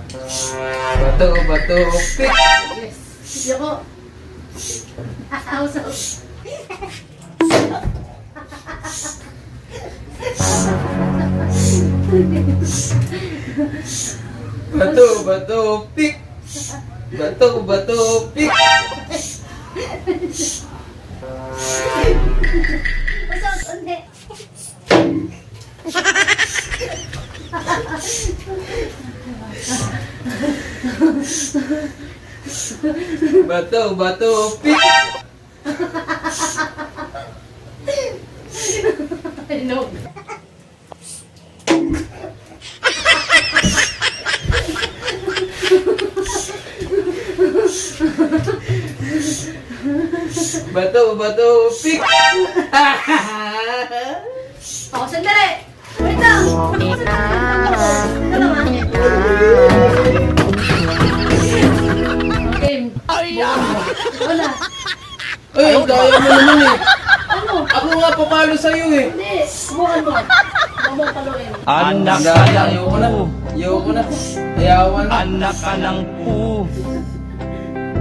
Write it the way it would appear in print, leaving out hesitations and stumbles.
Bato, bato, pick! Yes. Hindi ako. Asaw-saw. Bato, bato, pick! Bato, bato, pick! Masakit undi. Bato, bato, pick! Ano? Bato, bato, pick! Oh, sandali! Wait lang! Dalawa. Okay. Wala. Ay, ang daya mo naman eh! Ano? Ako nga papalo sa'yo eh! Hindi. Bukan mo. Huwag mo paluin. Anak Ang ka daya, ng ayoko na. pu. Ayoko na. Ayawan na. Anak ka ng pu.